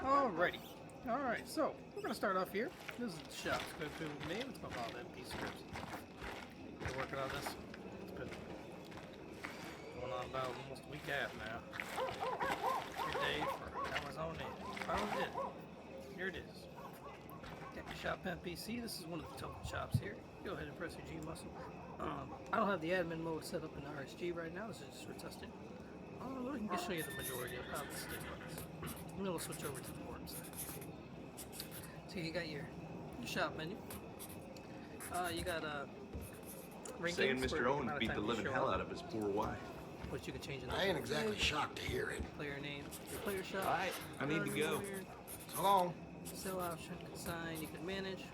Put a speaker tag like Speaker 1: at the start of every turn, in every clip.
Speaker 1: Alrighty. Alright, so we're going to start off here. This is the shop. It's going to be with me. It's my all MP scripts. We're working on this. It's been going on about almost a week and a half now. Every day for hours on end. Finally did it. Here it is. Got your shop NPC. This is one of the token shops here. Go ahead and press your G muscle. I don't have the admin mode set up in RSG right now. This is just for testing. I can just show you the majority of how this thing works. And then we'll switch over to the VORP side. So you got your shop menu. You got ring
Speaker 2: saying
Speaker 1: games
Speaker 2: Mr. Owens beat the living hell out of his poor wife.
Speaker 1: Which you can change in the
Speaker 3: I ain't exactly shocked to hear it.
Speaker 1: player name, your player shop.
Speaker 2: Alright, I need to go.
Speaker 3: So long.
Speaker 1: Sell option, consign, you can manage.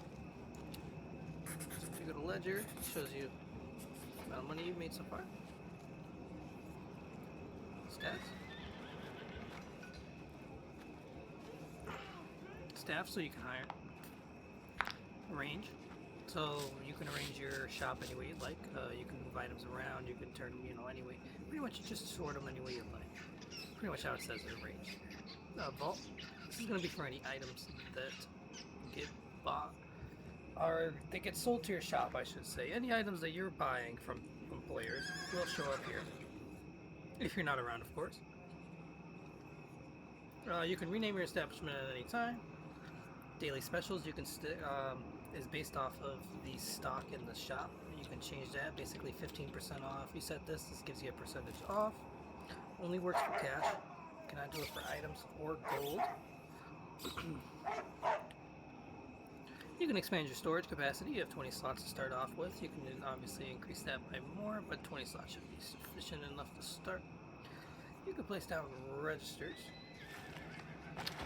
Speaker 1: So if you go to ledger, it shows you the amount of money you've made so far. Stats. Staff, so you can hire. Arrange. So you can arrange your shop any way you'd like. You can move items around, you can turn them, any way. Pretty much just sort them any way you'd like. Pretty much how it says it, arrange. Vault. This is going to be for any items that get bought. Or they get sold to your shop, I should say. Any items that you're buying from players will show up here. If you're not around, of course. You can rename your establishment at any time. Daily specials you can is based off of the stock in the shop. You can change that. Basically 15% off. You set this. This gives you a percentage off. Only works for cash. Cannot do it for items or gold. You can expand your storage capacity. You have 20 slots to start off with. You can obviously increase that by more, but 20 slots should be sufficient enough to start. You can place down registers,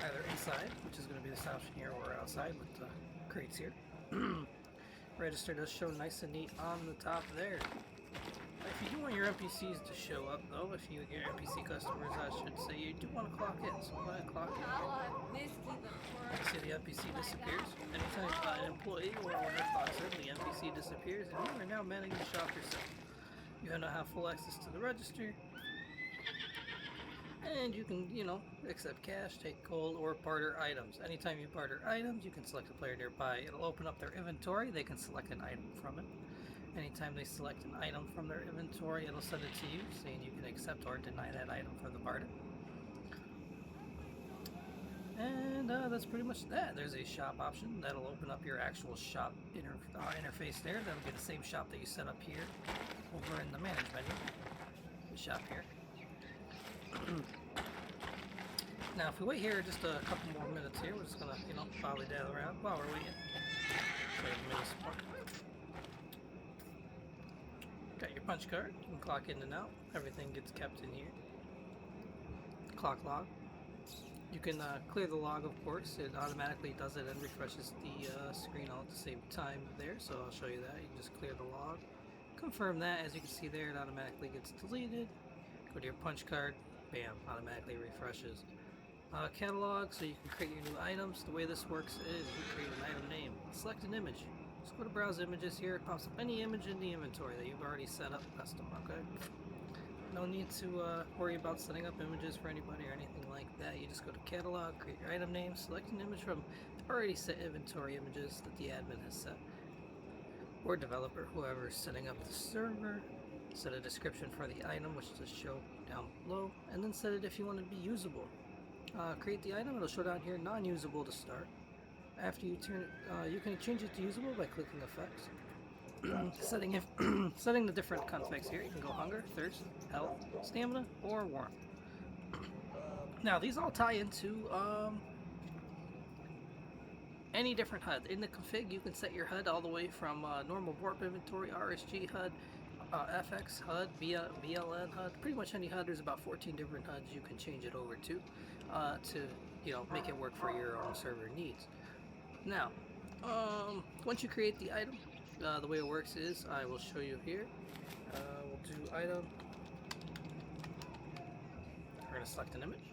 Speaker 1: either inside, which is going to be this option here, or outside with the crates here. Register does show nice and neat on the top there. If you do want your NPCs to show up, though, if you get your NPC customers, I should say, you do want to clock in. So go ahead and clock in. See the NPC disappears. Anytime an employee or owner clocks in, the NPC disappears, and you are now managing the shop yourself. You now have full access to the register, and you can, accept cash, take gold, or barter items. Anytime you barter items, you can select a player nearby. It'll open up their inventory. They can select an item from it. Anytime they select an item from their inventory, it'll send it to you, saying you can accept or deny that item for the barter. And that's pretty much that. There's a shop option. That'll open up your actual shop interface there. That'll be the same shop that you set up here over in the manage menu. The shop here. Now, if we wait here just a couple more minutes here, we're just going to, probably down around while we're waiting. Got your punch card. You can clock in and out. Everything gets kept in here. Clock log. You can clear the log, of course. It automatically does it and refreshes the screen all at the same time there. So I'll show you that. You can just clear the log. Confirm that. As you can see there, it automatically gets deleted. Go to your punch card. Bam. Automatically refreshes. Catalog, so you can create your new items. The way this works is you create an item name. Select an image. Just go to browse images here. It pops up any image in the inventory that you've already set up custom, okay? No need to worry about setting up images for anybody or anything like that. You just go to catalog, create your item name, select an image from already set inventory images that the admin has set. Or developer, whoever is setting up the server. Set a description for the item, which will show down below, and then set it if you want it to be usable. Create the item, it'll show down here non-usable to start. After you turn it, you can change it to usable by clicking effects. setting the different configs here. You can go hunger, thirst, health, stamina, or warmth. Now these all tie into any different HUD. In the config, you can set your HUD all the way from normal VORP inventory, RSG HUD, FX HUD, VLN HUD, pretty much any HUD. There's about 14 different HUDs you can change it over to make it work for your own server needs. Now, once you create the item, the way it works is, I will show you here. We'll do item. We're going to select an image.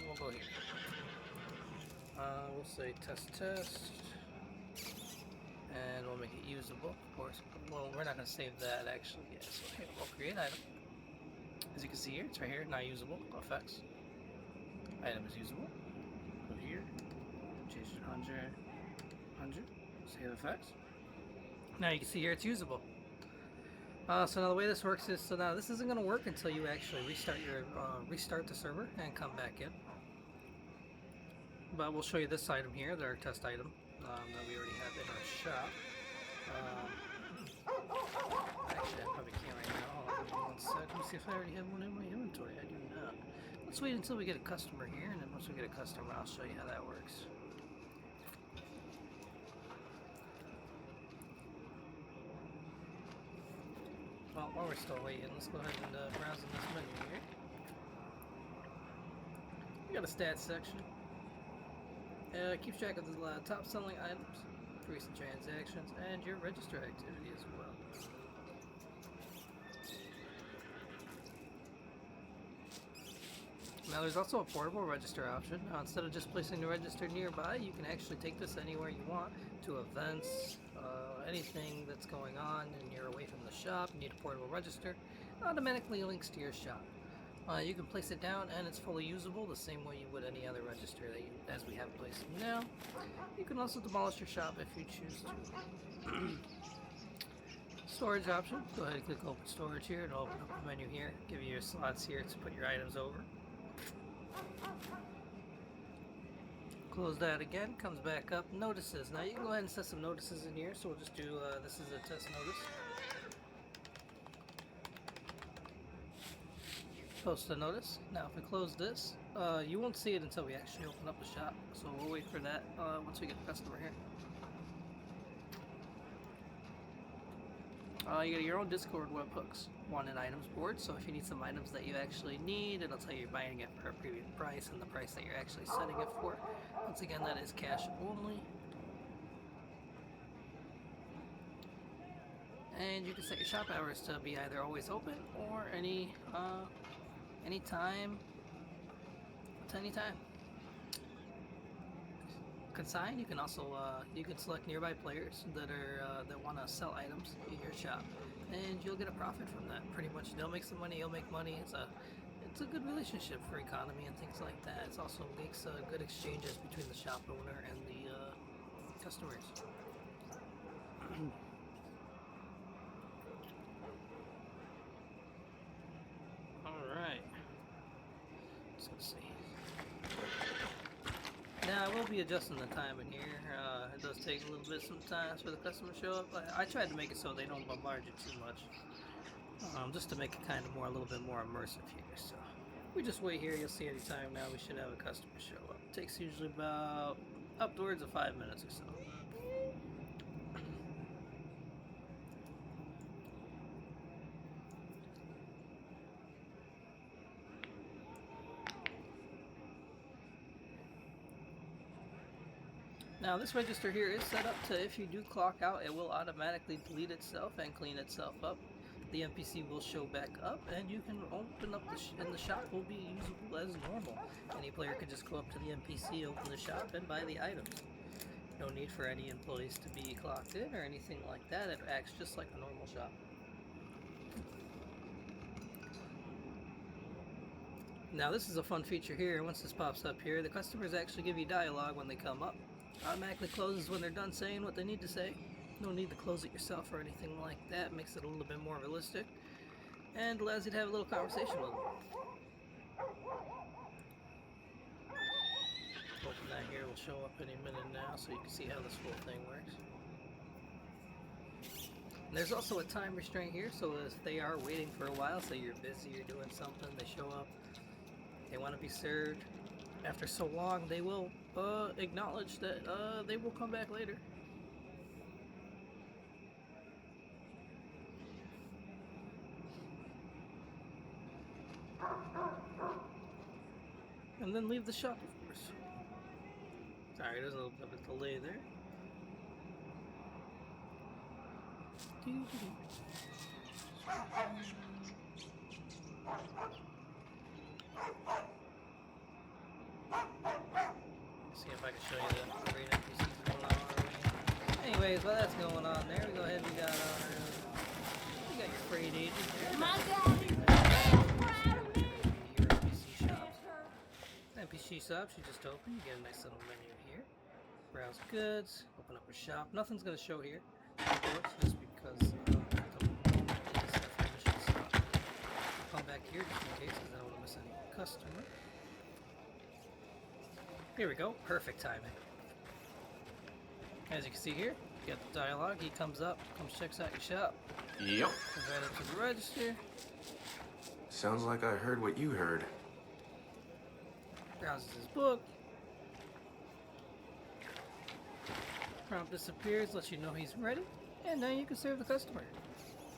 Speaker 1: We'll go here. We'll say test. And we'll make it usable, of course. Well, we're not going to save that actually yet. So here, we'll create item. As you can see here, it's right here, not usable, effects. Item is usable. Go here, change it 100, save effects. Now you can see here it's usable. So now the way this works is, so now this isn't going to work until you actually restart the server and come back in. But we'll show you this item here, our test item that we already have in our shop. Actually, I probably can't right now. Hold on 1 sec. Let me see if I already have one in my inventory. I do not. Let's wait until we get a customer here, and then once we get a customer, I'll show you how that works. Well, while we're still waiting, let's go ahead and browse in this menu here. We got a stats section. Keeps track of the top selling items, recent transactions, and your register activity as well. Now there's also a portable register option. Instead of just placing the register nearby, you can actually take this anywhere you want, to events, anything that's going on and you're away from the shop, you need a portable register, it automatically links to your shop. You can place it down and it's fully usable the same way you would any other register that as we have placed now. You can also demolish your shop if you choose to. Storage option, go ahead and click open storage here, it'll open up the menu here, give you your slots here to put your items over. Close that again, comes back up, notices. Now you can go ahead and set some notices in here, so we'll just do, this is a test notice. Post a notice. Now if we close this, you won't see it until we actually open up the shop, so we'll wait for that once we get the customer here. You got your own Discord webhooks, wanted items board, so if you need some items that you actually need, it'll tell you you're buying it for a previous price and the price that you're actually setting it for. Once again, that is cash only. And you can set your shop hours to be either always open or any time to any time. Consign, you can also you can select nearby players that are that want to sell items in your shop, and you'll get a profit from that. Pretty much, they'll make some money, you'll make money. It's a good relationship for economy and things like that. It also makes good exchanges between the shop owner and the customers. Alright. So let's see. Now, I will be adjusting the time in here. It does take a little bit sometimes for the customer to show up. I tried to make it so they don't bombard you too much. Just to make it kind of a little bit more immersive here. So we just wait here. You'll see any time now we should have a customer show up. It takes usually about upwards of 5 minutes or so. Now this register here is set up to, if you do clock out, it will automatically delete itself and clean itself up. The NPC will show back up and you can open up and the shop will be usable as normal. Any player can just go up to the NPC, open the shop and buy the items. No need for any employees to be clocked in or anything like that. It acts just like a normal shop. Now this is a fun feature here. Once this pops up here, the customers actually give you dialogue when they come up. Automatically closes when they're done saying what they need to say. No need to close it yourself or anything like that. Makes it a little bit more realistic and allows you to have a little conversation with them. Open that here, will show up any minute now, so you can see how this whole thing works. And there's also a time restraint here, so if they are waiting for a while, say you're busy, you're doing something, they show up, they want to be served. After so long, they will acknowledge that they will come back later. And then leave the shop, of course. Sorry, there's a little bit of a delay there. See if I can show you the great NPCs going on. Anyways, while that's going on there, we go ahead and we got your freight agent there.
Speaker 4: My God!
Speaker 1: NPC shop, you just open, you get a nice little menu here. Browse goods, open up a shop. Nothing's going to show here, of course, just because come back here just in case, because I don't want to miss any customer. Here we go, perfect timing. As you can see here, you got the dialogue. He comes up, checks out your shop.
Speaker 2: Yep.
Speaker 1: Comes right up to the register.
Speaker 2: Sounds like I heard what you heard.
Speaker 1: Browses his book. Prompt disappears, lets you know he's ready, and now you can serve the customer.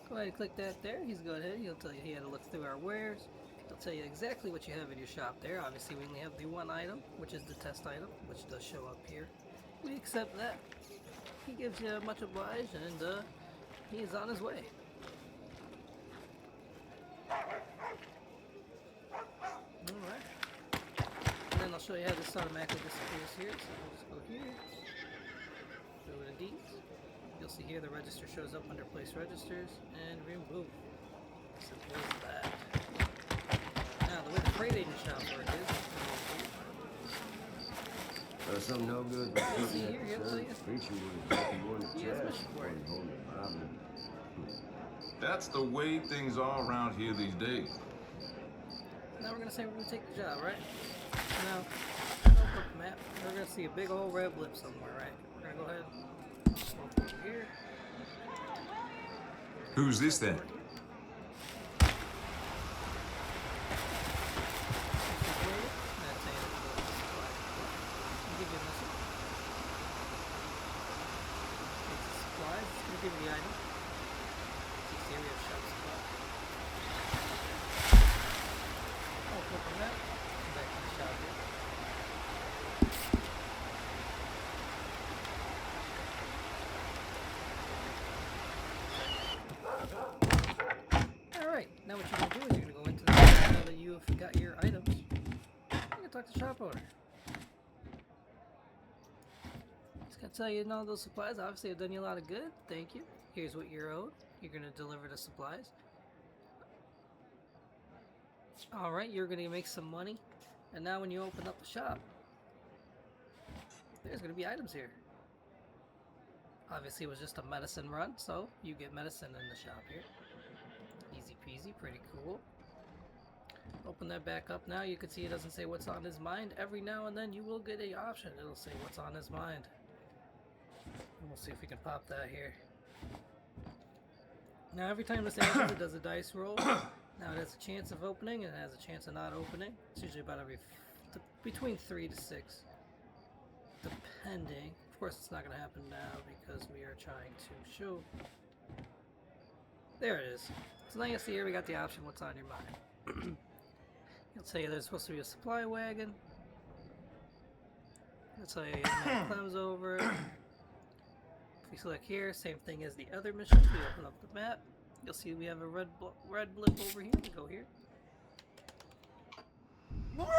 Speaker 1: Go ahead and click that there. He's going ahead. He'll tell you he had to look through our wares. He'll tell you exactly what you have in your shop there. Obviously, we only have the one item, which is the test item, which does show up here. We accept that. He gives you much obliged, and he is on his way. Alright. And then I'll show you how this automatically disappears here. So we'll just go here. Go to deeds. You'll see here the register shows up under place registers and remove. Simple as that. Now the way the freight agent shop work is
Speaker 4: Some no good but
Speaker 1: see
Speaker 4: putting
Speaker 1: here,
Speaker 4: at the
Speaker 1: he'll
Speaker 4: service.
Speaker 1: tell you.
Speaker 4: Preacher would have you on the
Speaker 1: He has
Speaker 4: chest
Speaker 1: mission for
Speaker 4: before
Speaker 1: you.
Speaker 4: he hold the Bible.
Speaker 5: That's the way things are around here these days.
Speaker 1: now we're gonna say we're gonna take the job, right? Now open up the map. We're gonna see a big old red blip somewhere, right? We're gonna go ahead and over here.
Speaker 5: Who's this then?
Speaker 1: Give you the item. 6 area of shop supply. Oh, click on that. Come back to the shop here. Alright, now what you're going to do is you're going to go into the now that you have got your items. You're going to talk to the shop owner. Gonna tell you, all those supplies obviously have done you a lot of good. Thank you. Here's what you're owed. You're gonna deliver the supplies. Alright, you're gonna make some money. And now when you open up the shop, there's gonna be items here. Obviously it was just a medicine run, so you get medicine in the shop here. Easy peasy, pretty cool. Open that back up now. You can see it doesn't say what's on his mind. Every now and then you will get an option. It'll say what's on his mind. And we'll see if we can pop that here. Now every time this happens, it does a dice roll. Now it has a chance of opening and it has a chance of not opening. It's usually about between 3 to 6, depending. Of course, it's not going to happen now because we are trying to show. There it is. So now you see here we got the option. What's on your mind? It'll tell you there's supposed to be a supply wagon. It'll tell you comes over. If you select here, same thing as the other missions. We open up the map. You'll see we have a red blip over here. We go here. Oh.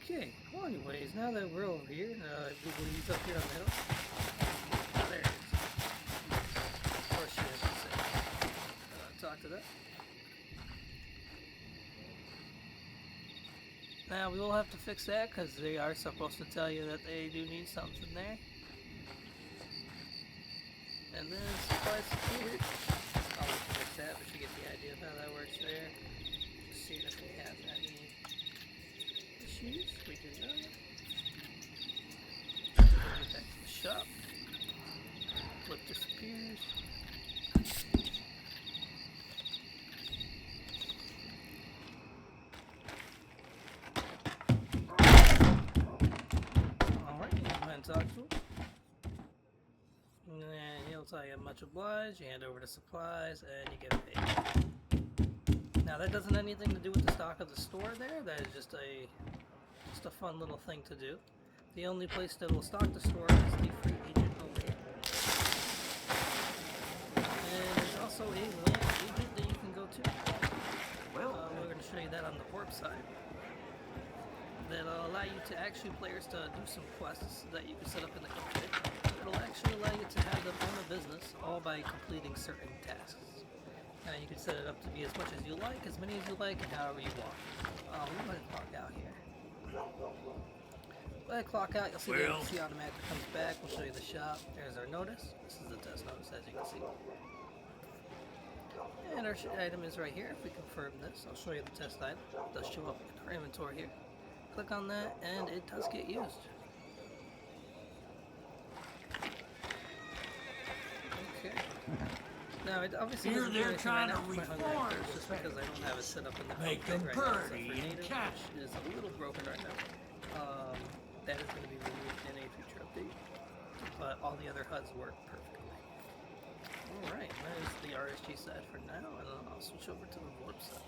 Speaker 1: Okay. Well, anyways, now that we're over here, Google E's up here on the hill. There it is. Of course, you have to say. Talk to that. Now we will have to fix that because they are supposed to tell you that they do need something there. And then supplies secured. I'll have to fix that, but you get the idea of how that works there. Just seeing if we have any issues. We do not. Get back to the shop. Flip disappears. Talk to him. And he'll tell you much obliged, you hand over the supplies, and you get paid. Now that doesn't have anything to do with the stock of the store there, that is just a fun little thing to do. The only place that will stock the store is the free agent over here. And there's also a land agent that you can go to. Well, we're going to show you that on the VORP side. That'll allow you to players to do some quests that you can set up in the config. It'll actually allow you to have them own a business by completing certain tasks. And you can set it up to be as much as you like, as many as you like, and however you want. We're going to clock out here. When I clock out, you'll see the agency automatically comes back. We'll show you the shop. There's our notice. This is the test notice, as you can see. And our item is right here. If we confirm this, I'll show you the test item. It does show up in our inventory here. Click on that, and it does get used. Okay. Now, it obviously
Speaker 6: Here
Speaker 1: doesn't do
Speaker 6: they're
Speaker 1: anything
Speaker 6: trying
Speaker 1: right
Speaker 6: to
Speaker 1: now for my hungry
Speaker 6: reform
Speaker 1: actors,
Speaker 6: the
Speaker 1: just because I don't have it set up in the
Speaker 6: Make
Speaker 1: config
Speaker 6: them
Speaker 1: right now, except
Speaker 6: pretty
Speaker 1: for
Speaker 6: and
Speaker 1: native,
Speaker 6: cat.
Speaker 1: which is a little broken right now. That is going to be removed in a future update, but all the other HUDs work perfectly. Alright, that is the RSG side for now, and then I'll switch over to the VORP side.